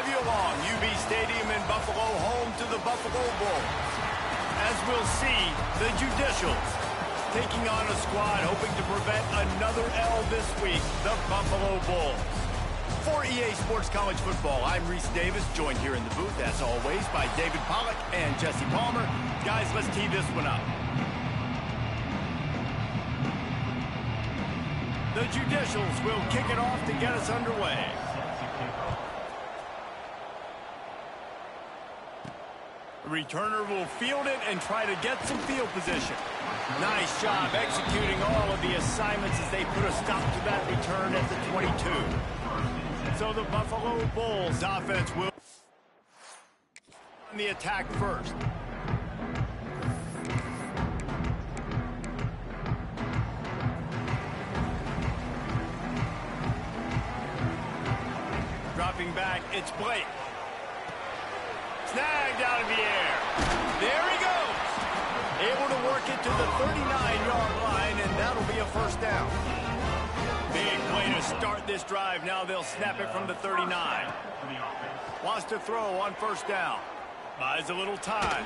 drive you along. UB Stadium in Buffalo, home to the Buffalo Bulls. As we'll see, the Judicials taking on a squad hoping to prevent another L this week, the Buffalo Bulls. For EA Sports College Football, I'm Reese Davis, joined here in the booth, as always, by David Pollack and Jesse Palmer. Guys, let's tee this one up. The Judicials will kick it off to get us underway. The returner will field it and try to get some field position. Nice job executing all of the assignments as they put a stop to that return at the 22. So the Buffalo Bulls offense will on the attack first. Dropping back, it's Blake. Snagged out of the air. There he goes. Able to work it to the 39-yard line, and that'll be a first down. Big play to start this drive. Now they'll snap it from the 39. Wants to throw on first down. Buys a little time.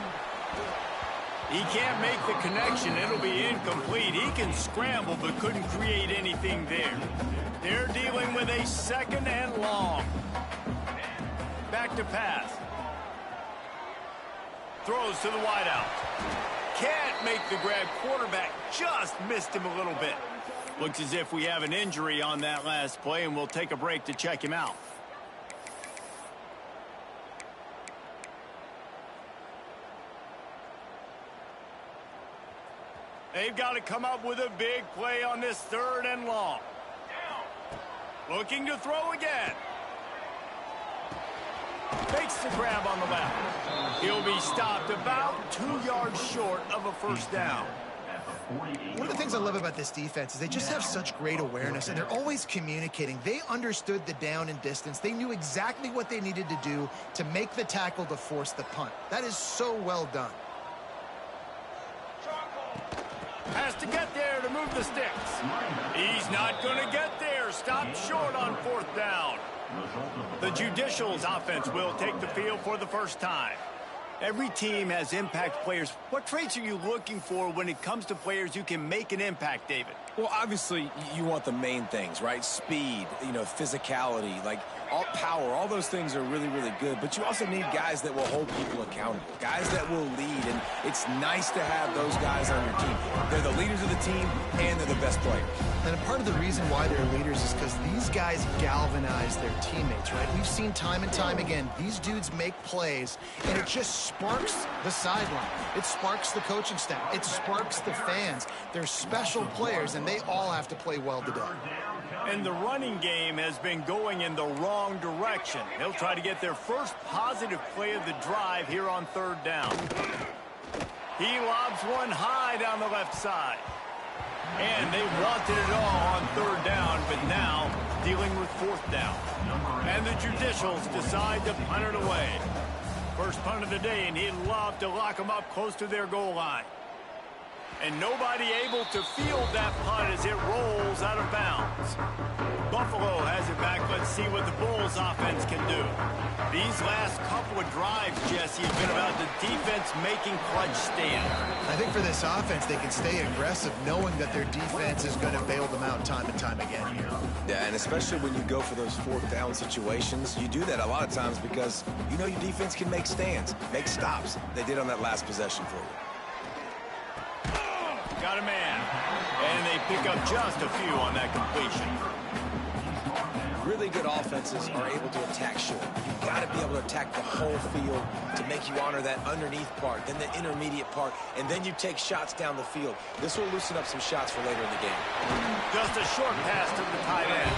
He can't make the connection. It'll be incomplete. He can scramble, but couldn't create anything there. They're dealing with a second and long. Back to pass. Throws to the wideout. Can't make the grab. Quarterback just missed him a little bit. Looks as if we have an injury on that last play, and we'll take a break to check him out. They've got to come up with a big play on this third and long. Looking to throw again. Makes the grab on the left. He'll be stopped about 2 yards short of a first down. One of the things I love about this defense is they just have such great awareness, and they're always communicating. They understood the down and distance. They knew exactly what they needed to do to make the tackle to force the punt. That is so well done. Has to get there to move the sticks. He's not going to get there. Stopped short on fourth down. The Judicials offense will take the field for the first time. Every team has impact players. What traits are you looking for when it comes to players who can make an impact, David? Well, obviously, you want the main things, right? Speed, physicality, like all power. All those things are really, really good. But you also need guys that will hold people accountable, guys that will lead. And it's nice to have those guys on your team. They're the leaders of the team, and they're the best players. And part of the reason why they're leaders is because these guys galvanize their teammates, right? We've seen time and time again, these dudes make plays, and it just sparks the sideline. It sparks the coaching staff. It sparks the fans. They're special players, and they all have to play well today. And the running game has been going in the wrong direction. They'll try to get their first positive play of the drive here on third down. He lobs one high down the left side. And they wanted it all on third down, but now dealing with fourth down. And the Judicials decide to punt it away. First punt of the day, and he'd love to lock them up close to their goal line. And nobody able to field that punt as it rolls out of bounds. Buffalo has it back. Let's see what the Bulls offense can do. These last couple of drives, Jesse, have been about the defense making clutch stands. I think for this offense, they can stay aggressive knowing that their defense is going to bail them out time and time again here. Yeah, and especially when you go for those fourth down situations, you do that a lot of times because you know your defense can make stands, make stops. They did on that last possession for you. Got a man. And they pick up just a few on that completion. Really good offenses are able to attack short. You've got to be able to attack the whole field to make you honor that underneath part, then the intermediate part, and then you take shots down the field. This will loosen up some shots for later in the game. Just a short pass to the tight end.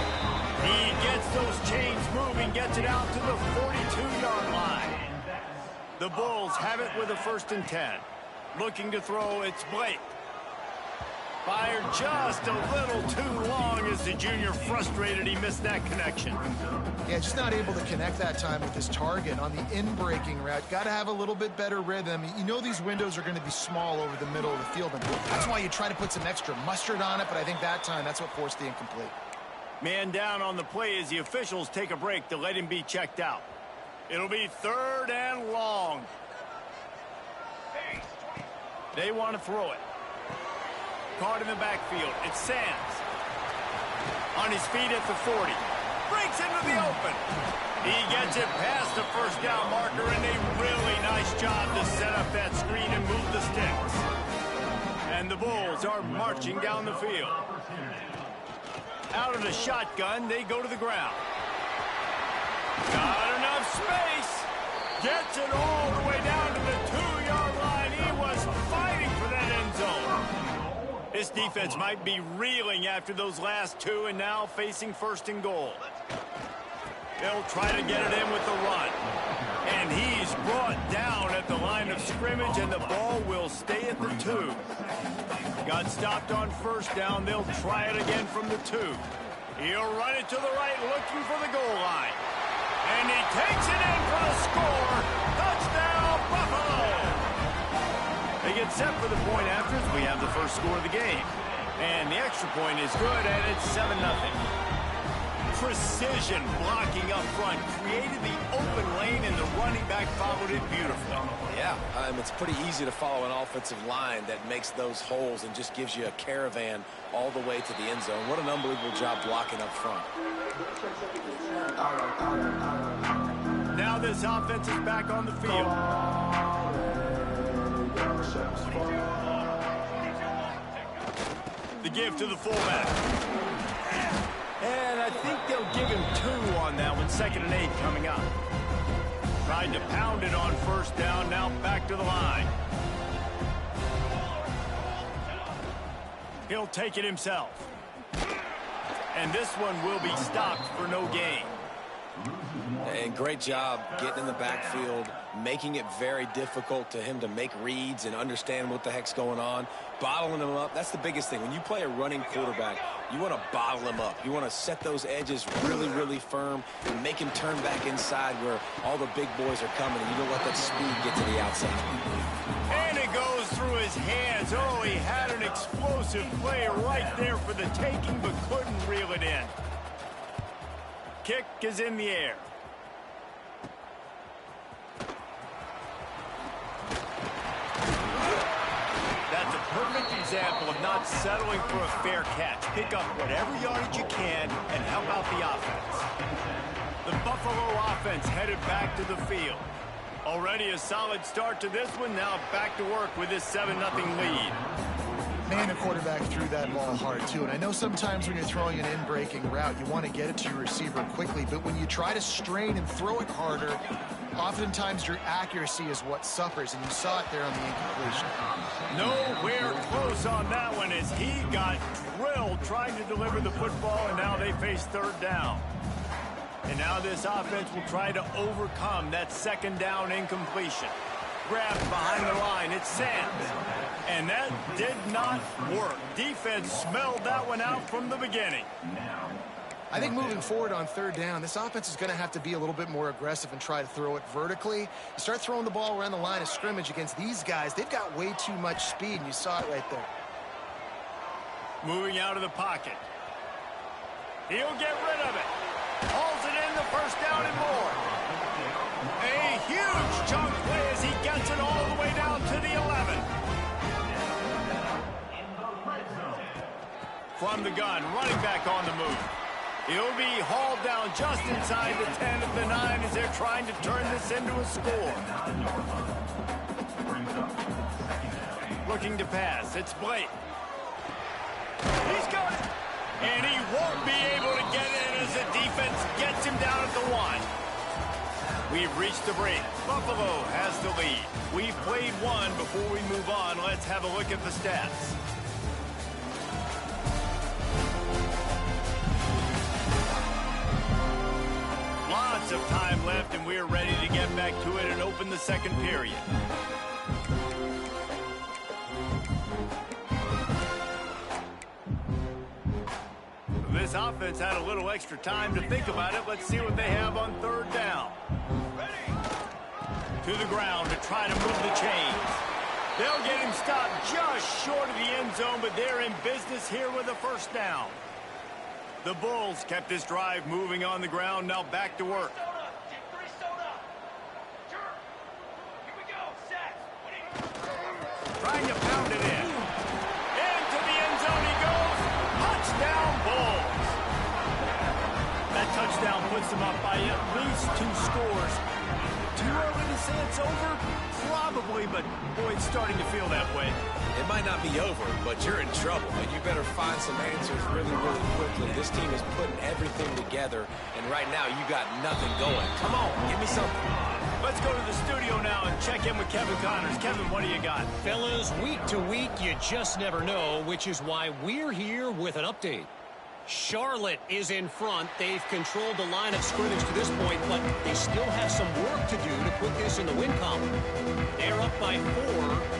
He gets those chains moving, gets it out to the 42-yard line. The Bulls have it with a 1st and 10. Looking to throw, it's Blake. Fired just a little too long as the junior frustrated. He missed that connection. Yeah, just not able to connect that time with his target on the in-breaking route. Got to have a little bit better rhythm. You know these windows are going to be small over the middle of the field, and that's why you try to put some extra mustard on it, but I think that time that's what forced the incomplete. Man down on the play as the officials take a break to let him be checked out. It'll be 3rd and long. They want to throw it. Caught in the backfield. It's Sands. On his feet at the 40. Breaks into the open. He gets it past the first down marker, and a really nice job to set up that screen and move the sticks. And the Bulls are marching down the field. Out of the shotgun, they go to the ground. Got enough space. Gets it all the way down to the 2-yard line. He was fighting for that end zone. This defense might be reeling after those last 2 and now facing 1st and goal. They'll try to get it in with the run. And he's brought down at the line of scrimmage, and the ball will stay at the 2. Got stopped on 1st down. They'll try it again from the 2. He'll run it to the right, looking for the goal line. And he takes it in for the score. Touchdown, Buffalo! They get set for the point after as we have the first score of the game. And the extra point is good, and it's 7-0. Precision blocking up front created the open lane, and the running back followed it beautifully. Yeah, it's pretty easy to follow an offensive line that makes those holes and just gives you a caravan all the way to the end zone. What an unbelievable job blocking up front. Now this offense is back on the field. The give to the fullback. And I think they'll give him 2 on that one. 2nd and 8 coming up. Tried to pound it on 1st down. Now back to the line. He'll take it himself. And this one will be stopped for no gain. And great job getting in the backfield, making it very difficult to him to make reads and understand what the heck's going on. Bottling him up, that's the biggest thing. When you play a running quarterback, you want to bottle him up. You want to set those edges really, really firm and make him turn back inside where all the big boys are coming, and you don't let that speed get to the outside. And it goes through his hands. Oh, he had an explosive play right there for the taking, but couldn't reel it in. Kick is in the air. That's a perfect example of not settling for a fair catch. Pick up whatever yardage you can and help out the offense. The Buffalo offense headed back to the field. Already a solid start to this one. Now back to work with this 7-0 lead. Man, the quarterback threw that ball hard, too. And I know sometimes when you're throwing an in-breaking route, you want to get it to your receiver quickly. But when you try to strain and throw it harder, oftentimes your accuracy is what suffers. And you saw it there on the incompletion. Nowhere close on that one as he got drilled trying to deliver the football, and now they face 3rd down. And now this offense will try to overcome that 2nd down incompletion. Grabbed behind the line. It's Sands. And that did not work. Defense smelled that one out from the beginning. I think moving forward on 3rd down, this offense is going to have to be a little bit more aggressive and try to throw it vertically. You start throwing the ball around the line of scrimmage against these guys. They've got way too much speed, and you saw it right there. Moving out of the pocket. He'll get rid of it. Hauls it in, the 1st down and more. A huge chunk play as he gets it all the way down to the 11. From the gun, running back on the move. He'll be hauled down just inside the 10 of the 9 as they're trying to turn this into a score. Looking to pass. It's Blake. He's got it. And he won't be able to get in as the defense gets him down at the 1. We've reached the break. Buffalo has the lead. We've played one. Before we move on, let's have a look at the stats. Lots of time left, and we're ready to get back to it and open the 2nd period. This offense had a little extra time to think about it. Let's see what they have on 3rd down. To the ground to try to move the chains. They'll get him stopped just short of the end zone, but they're in business here with a 1st down. The Bulls kept this drive moving on the ground, now back to work. trying to pound it in. Into the end zone he goes. Touchdown, Bulls. That touchdown puts them up by at least 2 scores. Too early to say it's over? Probably, but boy, it's starting to feel that way. It might not be over, but you're in trouble, and you better find some answers really, really quickly. This team is putting everything together, and right now you got nothing going. Come on, give me something. Let's go to the studio now and check in with Kevin Connors. Kevin, what do you got? Fellas, week to week, you just never know, which is why we're here with an update. Charlotte is in front. They've controlled the line of scrimmage to this point, but they still have some work to do to put this in the win column. They're up by 4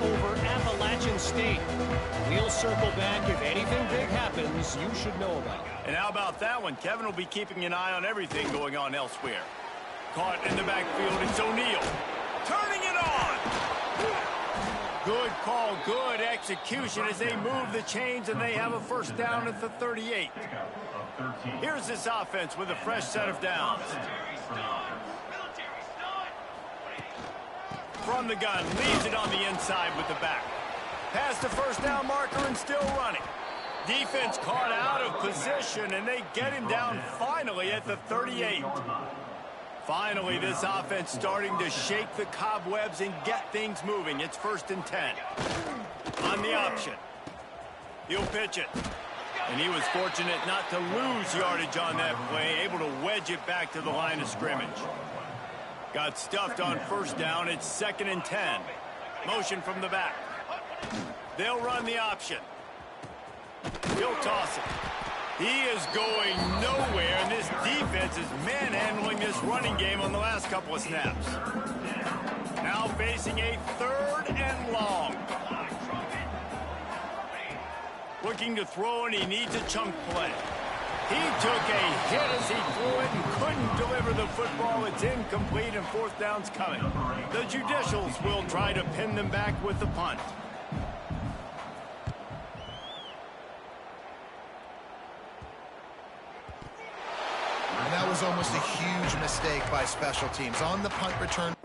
over Appalachian State. We'll circle back if anything big happens you should know about. And how about that one? Kevin will be keeping an eye on everything going on elsewhere. Caught in the backfield, it's O'Neal. Turning it on! Good call, good execution as they move the chains and they have a first down at the 38. Here's this offense with a fresh set of downs. From the gun, leaves it on the inside with the back. Past the first down marker and still running. Defense caught out of position and they get him down finally at the 38. Finally, this offense starting to shake the cobwebs and get things moving. It's 1st and 10. On the option. He'll pitch it. And he was fortunate not to lose yardage on that play, able to wedge it back to the line of scrimmage. Got stuffed on first down. It's 2nd and 10. Motion from the back. They'll run the option. He'll toss it. He is going nowhere, and this defense is manhandling this running game on the last couple of snaps. Now facing a 3rd and long. Looking to throw, and he needs a chunk play. He took a hit as he threw it and couldn't deliver the football. It's incomplete, and 4th down's coming. The Judicials will try to pin them back with the punt. And that was almost a huge mistake by special teams. On the punt return.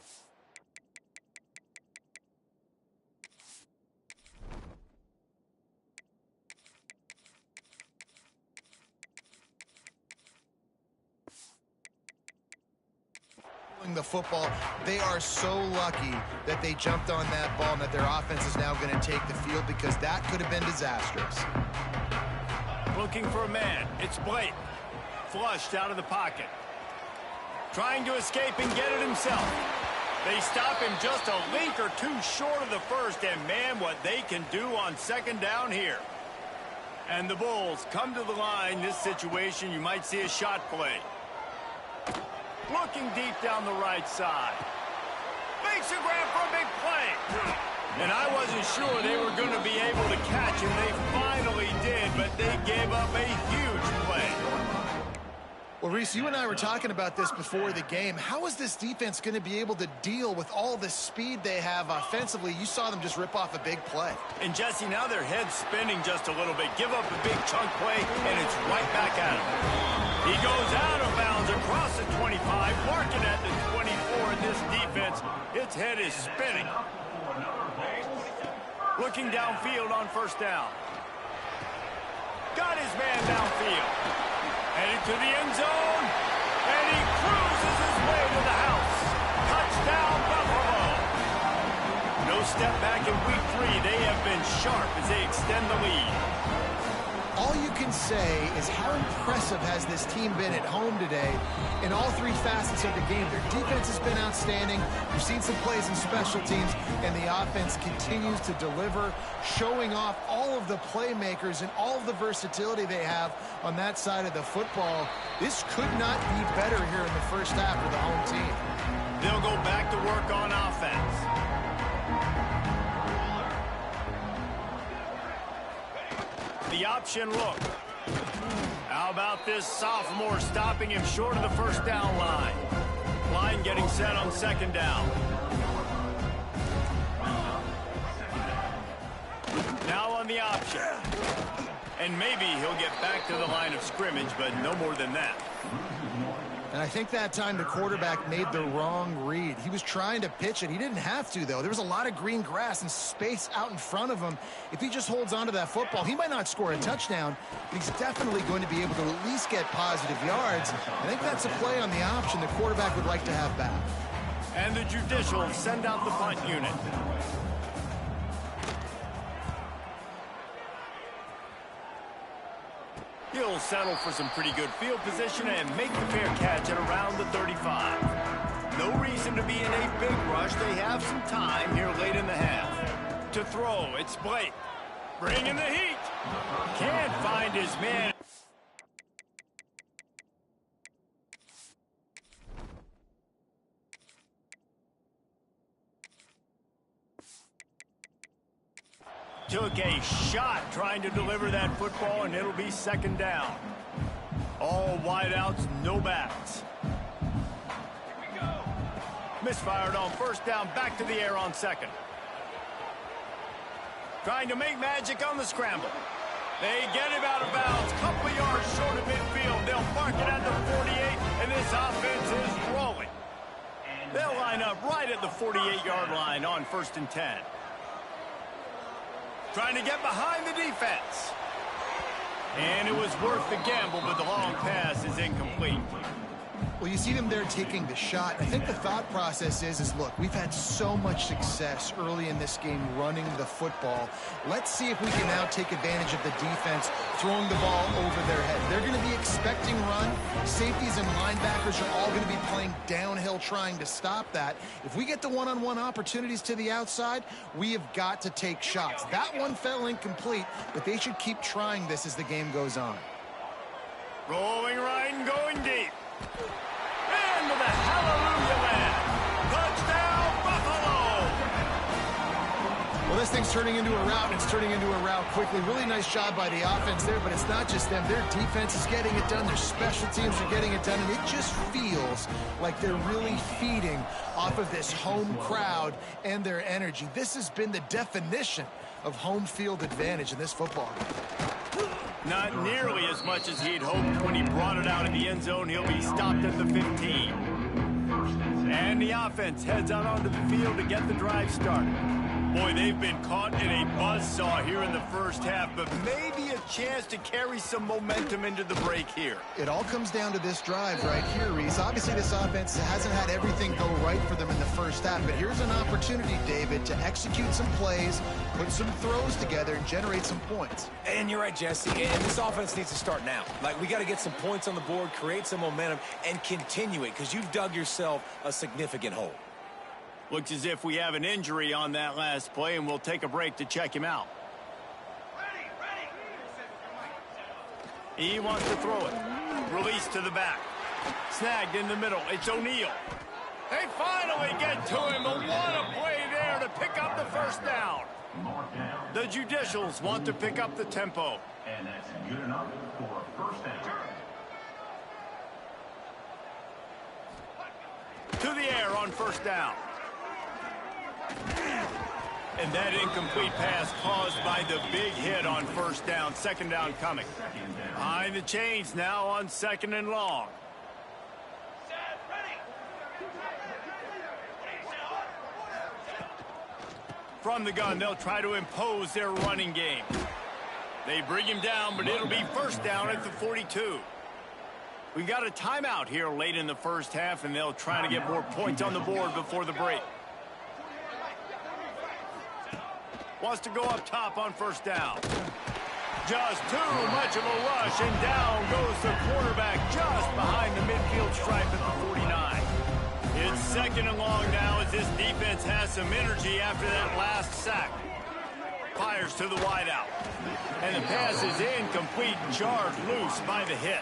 The football, they are so lucky that they jumped on that ball and that their offense is now going to take the field because that could have been disastrous. Looking for a man. It's Blake. Flushed out of the pocket. Trying to escape and get it himself. They stop him just a link or 2 short of the first, and man, what they can do on 2nd down here. And the Bulls come to the line. This situation, you might see a shot play. Looking deep down the right side. Makes a grab for a big play. And I wasn't sure they were going to be able to catch him. They finally did, but they gave up a huge play. Well, Reese, you and I were talking about this before the game. How is this defense going to be able to deal with all the speed they have offensively? You saw them just rip off a big play. And, Jesse, now their head's spinning just a little bit. Give up a big chunk play, and it's right back at him. He goes out of bounds across the 25, marking at the 24, and this defense, its head is spinning. Looking downfield on first down. Got his man downfield. Headed to the end zone, and he cruises his way to the house. Touchdown, Buffalo. No step back in week 3. They have been sharp as they extend the lead. All you can say is how impressive has this team been at home today in all 3 facets of the game. Their defense has been outstanding. We've seen some plays in special teams, and the offense continues to deliver, showing off all of the playmakers and all of the versatility they have on that side of the football. This could not be better here in the first half for the home team. They'll go back to work on offense. The option look. How about this sophomore stopping him short of the first down line? Line getting set on 2nd down. Now on the option. And maybe he'll get back to the line of scrimmage, but no more than that. And I think that time the quarterback made the wrong read. He was trying to pitch it. He didn't have to, though. There was a lot of green grass and space out in front of him. If he just holds on to that football, he might not score a touchdown, but he's definitely going to be able to at least get positive yards. I think that's a play on the option the quarterback would like to have back. And the Judicials send out the punt unit. He'll settle for some pretty good field position and make the fair catch at around the 35. No reason to be in a big rush. They have some time here late in the half. To throw, it's Blake. Bringing the heat. Can't find his man. Took a shot trying to deliver that football, and it'll be second down. All wideouts, no backs. Misfired on first down, back to the air on second. Trying to make magic on the scramble. They get him out of bounds, couple yards short of midfield. They'll park it at the 48, and this offense is rolling. They'll line up right at the 48-yard line on 1st and 10. Trying to get behind the defense. And it was worth the gamble, but the long pass is incomplete. Well, you see them there taking the shot. I think the thought process is look, we've had so much success early in this game running the football. Let's see if we can now take advantage of the defense throwing the ball over their head. They're going to be expecting run. Safeties and linebackers are all going to be playing downhill trying to stop that. If we get the one-on-one opportunities to the outside, we have got to take shots. That one fell incomplete, but they should keep trying this as the game goes on. Rolling right and going deep. Into the hallelujah land. Touchdown, Buffalo! Well, this thing's turning into a route, and it's turning into a route quickly. Really nice job by the offense there, but it's not just them. Their defense is getting it done. Their special teams are getting it done, and it just feels like they're really feeding off of this home crowd and their energy. This has been the definition of home field advantage in this football game. Not nearly as much as he'd hoped when he brought it out of the end zone. He'll be stopped at the 15. And the offense heads out onto the field to get the drive started. Boy, they've been caught in a buzzsaw here in the first half, but maybe a chance to carry some momentum into the break here. It all comes down to this drive right here, Reese. Obviously, this offense hasn't had everything go right for them in the first half, but here's an opportunity, David, to execute some plays, put some throws together, and generate some points. And you're right, Jesse. And this offense needs to start now. Like, we got to get some points on the board, create some momentum, and continue it, because you've dug yourself a significant hole. Looks as if we have an injury on that last play, and we'll take a break to check him out. He wants to throw it. Release to the back. Snagged in the middle. It's O'Neal. They finally get to him, but what a play there to pick up the first down. The Judicials want to pick up the tempo. And that's good enough for a first down. To the air on first down. And that incomplete pass caused by the big hit on first down. Second down coming. Behind the chains now on 2nd and long. From the gun, they'll try to impose their running game. They bring him down, but it'll be first down at the 42. We got a timeout here late in the first half, and they'll try to get more points on the board before the break. Wants to go up top on first down. Just too much of a rush, and down goes the quarterback just behind the midfield stripe at the 49. It's 2nd and long now as this defense has some energy after that last sack. Fires to the wideout. And the pass is incomplete, charged loose by the hit.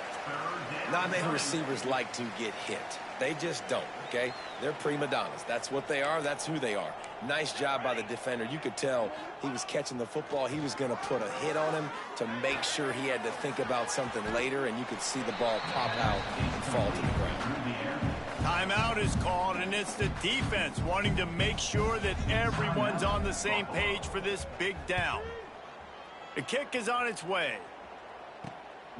Not many receivers like to get hit. They just don't, okay? They're prima donnas. That's what they are. That's who they are. Nice job by the defender. You could tell he was catching the football. He was going to put a hit on him to make sure he had to think about something later, and you could see the ball pop out and fall to the ground. Timeout is called, and it's the defense wanting to make sure that everyone's on the same page for this big down. The kick is on its way.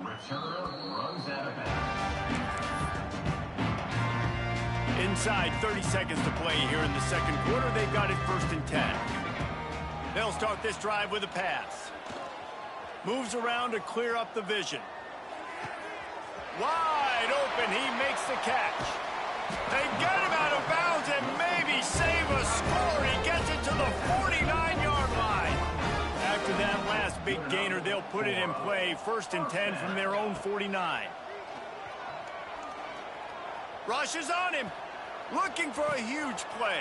Returner runs out of bounds. Inside 30 seconds to play here in the second quarter. They've got it 1st and 10. They'll start this drive with a pass. Moves around to clear up the vision. Wide open, he makes the catch. They get him out of bounds and maybe save a score. He gets it to the 49-yard line. After that last big gainer, they'll put it in play. 1st and 10 from their own 49. Rushes on him, looking for a huge play.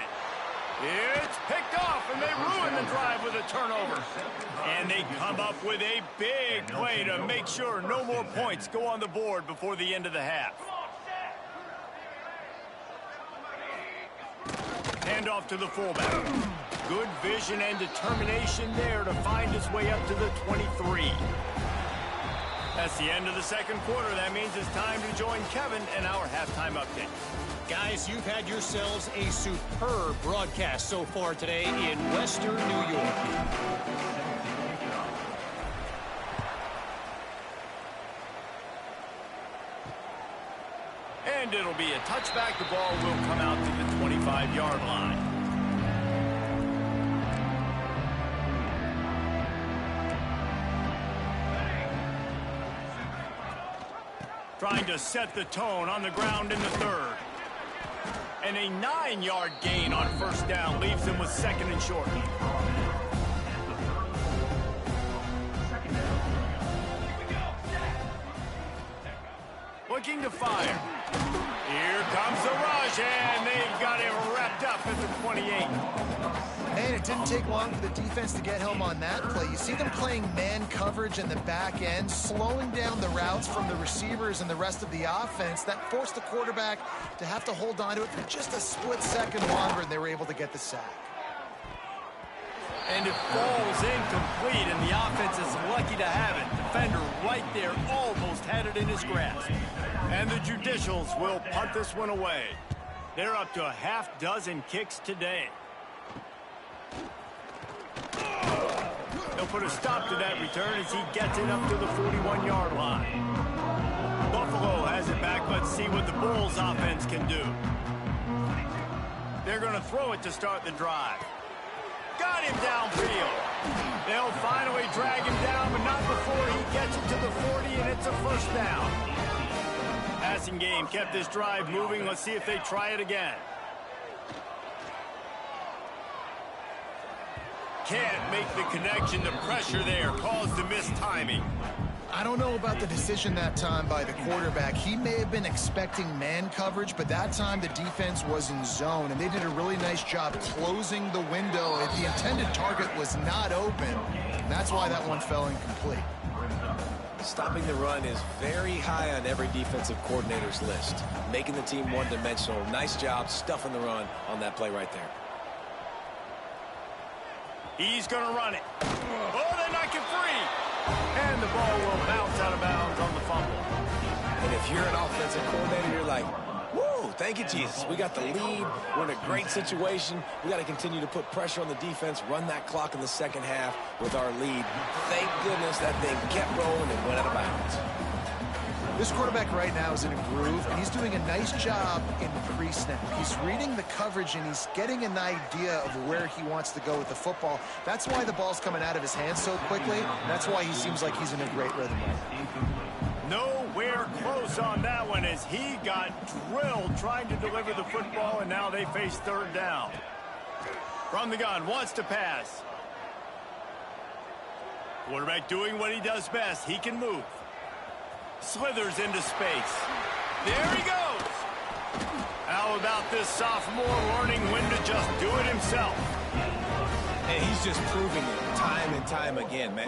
It's picked off, and they ruin the drive with a turnover. And they come up with a big play to make sure no more points go on the board before the end of the half. Hand off to the fullback. Good vision and determination there to find his way up to the 23. That's the end of the second quarter. That means it's time to join Kevin in our halftime update. Guys, you've had yourselves a superb broadcast so far today in Western New York. And it'll be a touchback. The ball will come out to the 25-yard line. Trying to set the tone on the ground in the third. And a 9-yard gain on 1st down leaves him with 2nd and short. Looking to fire. Here comes the rush, and they've got him wrapped up at the 28. And it didn't take long for the defense to get home on that play. You see them playing man coverage in the back end, slowing down the routes from the receivers and the rest of the offense. That forced the quarterback to have to hold on to it for just a split second longer, and they were able to get the sack. And it falls incomplete, and the offense is lucky to have it. Defender right there almost had it in his grasp. And the Judicials will punt this one away. They're up to a half-dozen kicks today. They'll put a stop to that return as he gets it up to the 41-yard line. Buffalo has it back. Let's see what the Bulls offense can do. They're going to throw it to start the drive. Got him downfield. They'll finally drag him down, but not before he gets it to the 40, and it's a 1st down. Passing game kept this drive moving. Let's see if they try it again. Can't make the connection. The pressure there caused the missed timing. I don't know about the decision that time by the quarterback. He may have been expecting man coverage, but that time the defense was in zone, and they did a really nice job closing the window. The intended target was not open. That's why that one fell incomplete. Stopping the run is very high on every defensive coordinator's list. Making the team one-dimensional. Nice job stuffing the run on that play right there. He's going to run it. Oh, they knock it free. And the ball will bounce out of bounds on the fumble. And if you're an offensive coordinator, you're like, woo, thank you, Jesus. We got the lead. We're in a great situation. We got to continue to put pressure on the defense, run that clock in the second half with our lead. Thank goodness that thing kept rolling and went out of bounds. This quarterback right now is in a groove, and he's doing a nice job in pre-snap. He's reading the coverage, and he's getting an idea of where he wants to go with the football. That's why the ball's coming out of his hands so quickly. That's why he seems like he's in a great rhythm right now. Nowhere close on that one as he got drilled trying to deliver the football, and now they face 3rd down. From the gun, wants to pass. Quarterback doing what he does best. He can move. Slithers into space. There he goes. How about this sophomore learning when to just do it himself? And he's just proving it time and time again, man.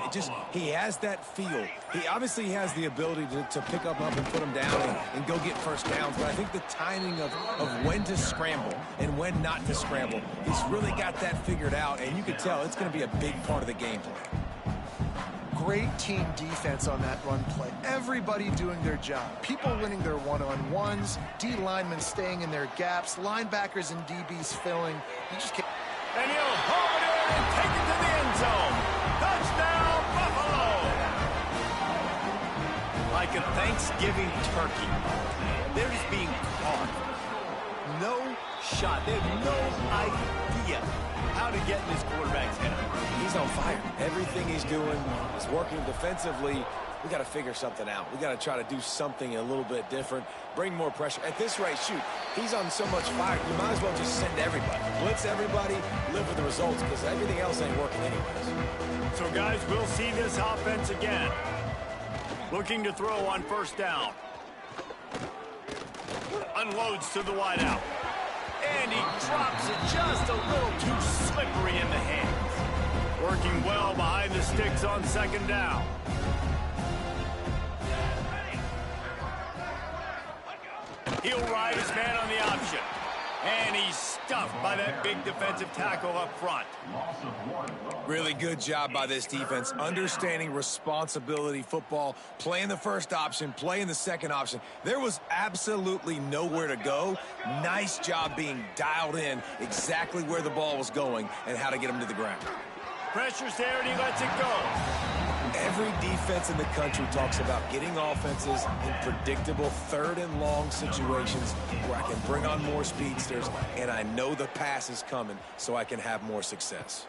He has that feel. He obviously has the ability to pick up and put them down and go get 1st downs, but I think the timing of when to scramble and when not to scramble, he's really got that figured out, and you can tell it's going to be a big part of the game plan. Great team defense on that run play. Everybody doing their job. People winning their one-on-ones, D linemen staying in their gaps, linebackers and DBs filling. You just can't. And he'll haul it in and take it to the end zone. Touchdown, Buffalo! Like a Thanksgiving turkey. They're just being caught. no shot. They have no idea how to get in this quarterback's head. He's on fire. Everything he's doing is working defensively. We got to figure something out. We got to try to do something a little bit different, bring more pressure. At this rate, shoot, he's on so much fire, you might as well just send everybody. Blitz everybody, live with the results, because everything else ain't working anyways. So, guys, we'll see this offense again. Looking to throw on first down. Unloads to the wideout. And he drops it just a little too slippery in the hands. Working well behind the sticks on second down. He'll ride his man on the option. And he's stuffed by that big defensive tackle up front. Really good job by this defense, understanding responsibility football, playing the first option, playing the second option. There was absolutely nowhere to go. Nice job being dialed in exactly where the ball was going and how to get him to the ground. Pressure's there and he lets it go. Every defense in the country talks about getting offenses in predictable third and long situations where I can bring on more speedsters and I know the pass is coming so I can have more success.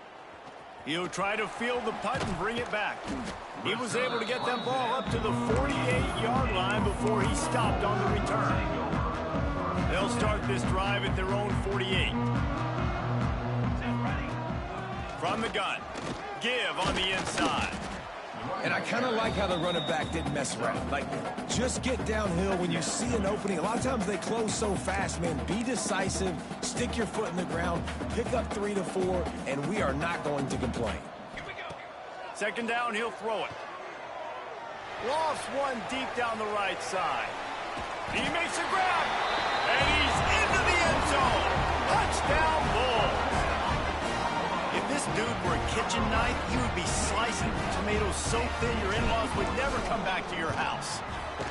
He'll try to field the punt and bring it back. He was able to get that ball up to the 48-yard line before he stopped on the return. They'll start this drive at their own 48. From the gun, give on the inside. And I kind of like how the running back didn't mess around. Like, just get downhill when you see an opening. A lot of times they close so fast, man. Be decisive, stick your foot in the ground, pick up 3 to 4, and we are not going to complain. Here we go. Second down, he'll throw it. Lofts one deep down the right side. He makes a grab, and he's into the end zone. Touchdown, Bulls. If this dude were a kitchen knife, he would be slicing tomatoes so thin your in-laws would never come back to your house.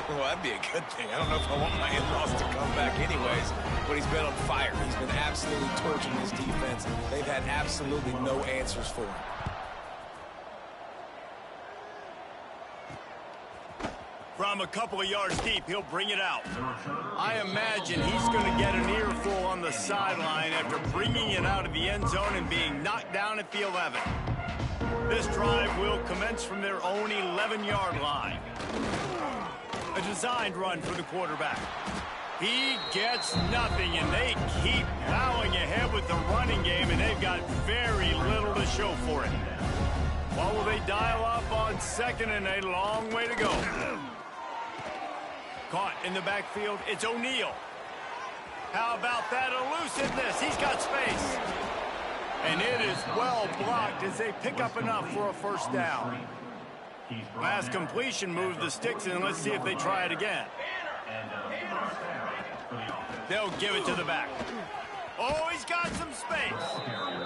Well, that'd be a good thing. I don't know if I want my in-laws to come back anyways, but he's been on fire. He's been absolutely torching his defense. They've had absolutely no answers for him. From a couple of yards deep, he'll bring it out. I imagine he's going to get an earful on the sideline after bringing it out of the end zone and being knocked down at the 11. This drive will commence from their own 11-yard line. A designed run for the quarterback. He gets nothing, and they keep plowing ahead with the running game, and they've got very little to show for it. What will they dial up on second and a long way to go? Caught in the backfield, it's O'Neal. How about that elusiveness? He's got space. And it is well blocked as they pick up enough for a first down. Last completion moved the sticks, and let's see if they try it again. They'll give it to the back. Oh, he's got some space.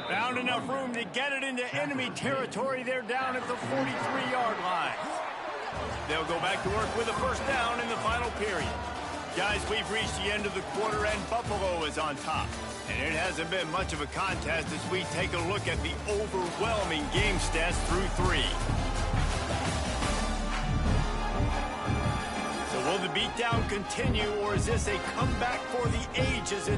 Found enough room to get it into enemy territory. They're down at the 43-yard line. They'll go back to work with a first down in the final period. Guys, we've reached the end of the quarter, and Buffalo is on top. And it hasn't been much of a contest as we take a look at the overwhelming game stats through 3. So will the beatdown continue, or is this a comeback for the ages?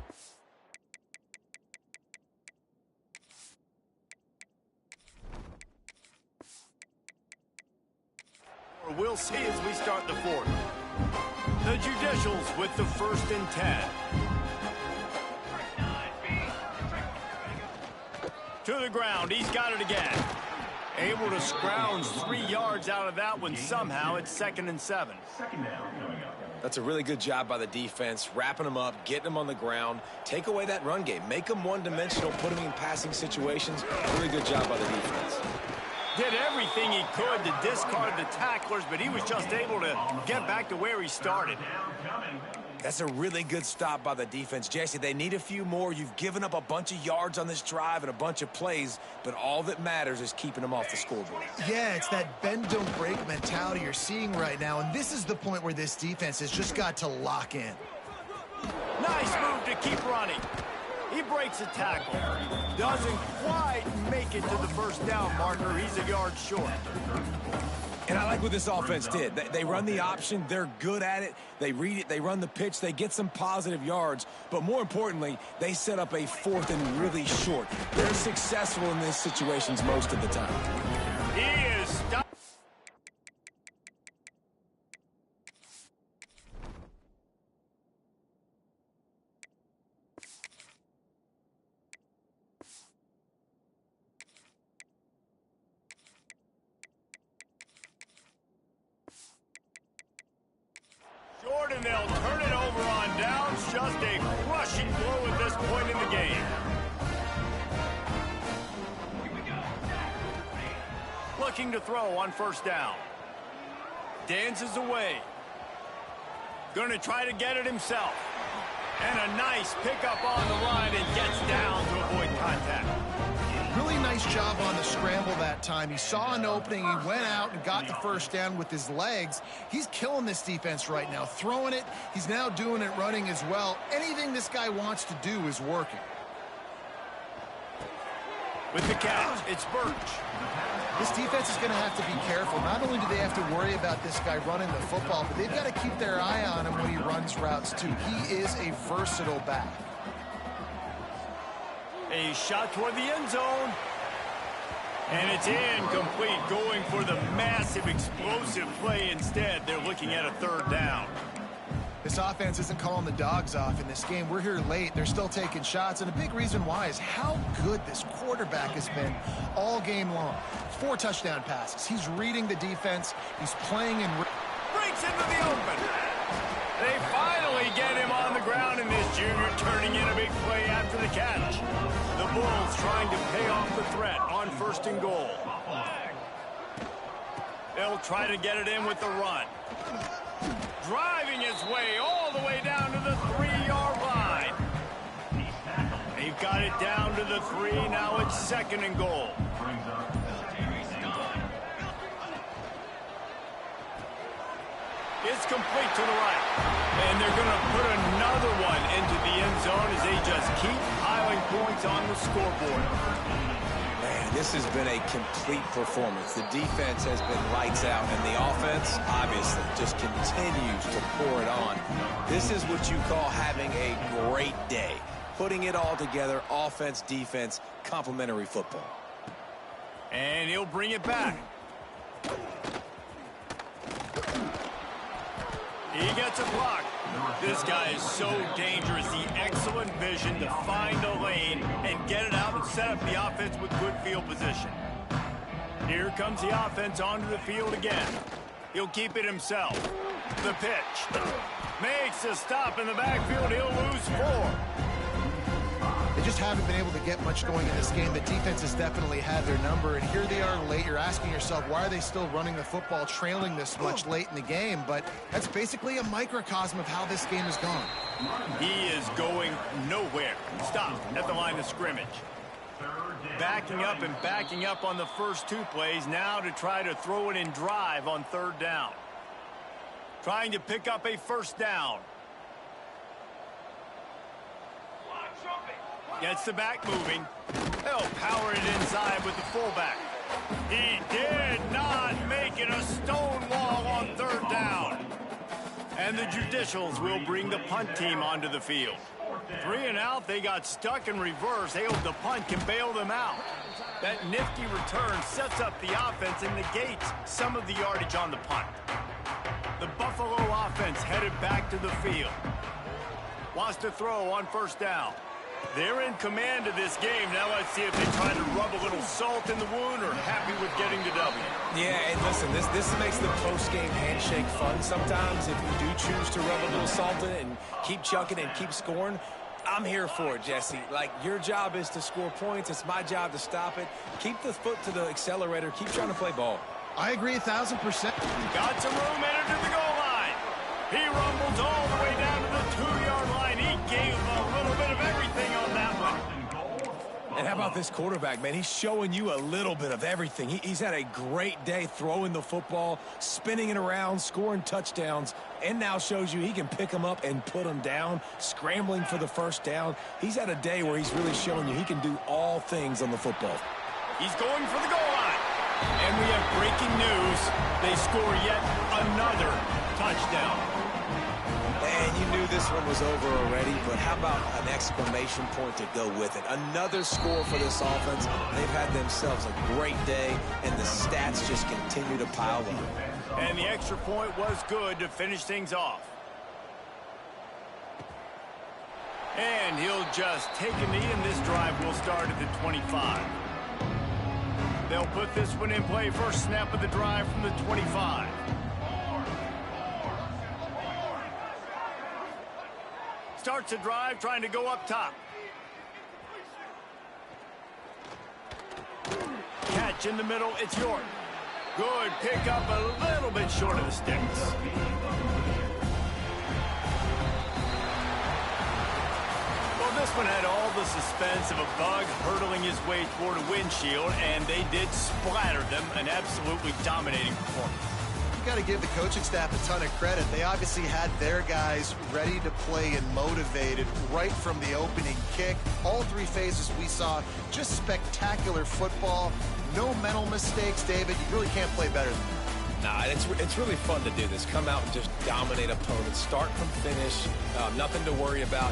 We'll see as we start the fourth. The Judicials with the 1st and 10. To the ground, he's got it again. Able to scrounge 3 yards out of that one somehow. It's 2nd and 7. That's a really good job by the defense, wrapping them up, getting them on the ground, take away that run game, make them one-dimensional, put them in passing situations. Really good job by the defense. Did everything he could to discard the tacklers, but he was just able to get back to where he started. That's a really good stop by the defense. Jesse, they need a few more. You've given up a bunch of yards on this drive and a bunch of plays, but all that matters is keeping them off the scoreboard. Yeah, it's that bend, don't break mentality you're seeing right now, and this is the point where this defense has just got to lock in. Nice move to keep running. He breaks a tackle. Doesn't quite make it to the first down marker. He's a yard short. And I like what this offense did. They run the option. They're good at it. They read it. They run the pitch. They get some positive yards. But more importantly, they set up a 4th and really short. They're successful in these situations most of the time. He is stopped. Jordan, they'll turn it over on downs. Just a crushing blow at this point in the game. Looking to throw on 1st down. Dances away. Going to try to get it himself. And a nice pickup on the line and gets down to avoid contact. Really nice job on the scramble that time. He saw an opening. He went out and got the 1st down with his legs. He's killing this defense right now. Throwing it. He's now doing it running as well. Anything this guy wants to do is working. With the catch, it's Birch. This defense is going to have to be careful. Not only do they have to worry about this guy running the football, but they've got to keep their eye on him when he runs routes too. He is a versatile back. A shot toward the end zone. And it's incomplete, going for the massive explosive play instead. They're looking at a 3rd down. This offense isn't calling the dogs off in this game. We're here late. They're still taking shots, and a big reason why is how good this quarterback has been all game long. 4 touchdown passes. He's reading the defense. He's playing in... Breaks into the open. They finally get him on the ground, and this junior turning in a big play after the catch. The Bulls trying to pay off the threat on 1st and goal. They'll try to get it in with the run. Driving his way all the way down to the 3-yard line. They've got it down to the 3. Now it's 2nd and goal. It's complete to the right. And they're going to put another one into the end zone as they just keep piling points on the scoreboard. Man, this has been a complete performance. The defense has been lights out, and the offense, obviously, just continues to pour it on. This is what you call having a great day. Putting it all together, offense, defense, complementary football. And he'll bring it back. He gets a block. This guy is so dangerous. The excellent vision to find a lane and get it out and set up the offense with good field position. Here comes the offense onto the field again. He'll keep it himself. The pitch. Makes a stop in the backfield. He'll lose 4. They just haven't been able to get much going in this game. The defense has definitely had their number, and here they are late. You're asking yourself, why are they still running the football, trailing this much late in the game? But that's basically a microcosm of how this game has gone. He is going nowhere. Stop at the line of scrimmage. Backing up on the first 2 plays, now to try to throw it in drive on 3rd down. Trying to pick up a 1st down. Gets the back moving. They'll power it inside with the fullback. He did not make it a stone wall on 3rd down. And the Judicials will bring the punt team onto the field. 3 and out, they got stuck in reverse. They hope the punt can bail them out. That nifty return sets up the offense and negates some of the yardage on the punt. The Buffalo offense headed back to the field. Wants to throw on 1st down. They're in command of this game. Now let's see if they try to rub a little salt in the wound or happy with getting the W. Yeah, and listen, this makes the post-game handshake fun sometimes. If you do choose to rub a little salt in it and keep chucking and keep scoring, I'm here for it, Jesse. Like, your job is to score points. It's my job to stop it. Keep the foot to the accelerator. Keep trying to play ball. I agree 1,000%. Got some room, entered to the goal line. He rumbles all the way down to the 2-yard line. He gave a little bit of everything on that one. And how about this quarterback, man? He's showing you a little bit of everything. He's had a great day throwing the football, spinning it around, scoring touchdowns, and now shows you he can pick them up and put them down, scrambling for the 1st down. He's had a day where he's really showing you he can do all things on the football. He's going for the goal line. And we have breaking news. They score yet another touchdown. And you knew this one was over already, but how about an exclamation point to go with it? Another score for this offense. They've had themselves a great day, and the stats just continue to pile up. And the extra point was good to finish things off. And he'll just take a knee, and this drive will start at the 25. They'll put this one in play. First snap of the drive from the 25. Starts a drive trying to go up top. Catch in the middle. It's York. Good pick up, a little bit short of the sticks. Well, this one had all the suspense of a bug hurtling his way toward a windshield, and they did splatter them. An absolutely dominating performance. You got to give the coaching staff a ton of credit. They obviously had their guys ready to play and motivated right from the opening kick. All three phases we saw, just spectacular football. No mental mistakes, David. You really can't play better than that. Nah, it's really fun to do this. Come out and just dominate opponents. Start from finish. Nothing to worry about.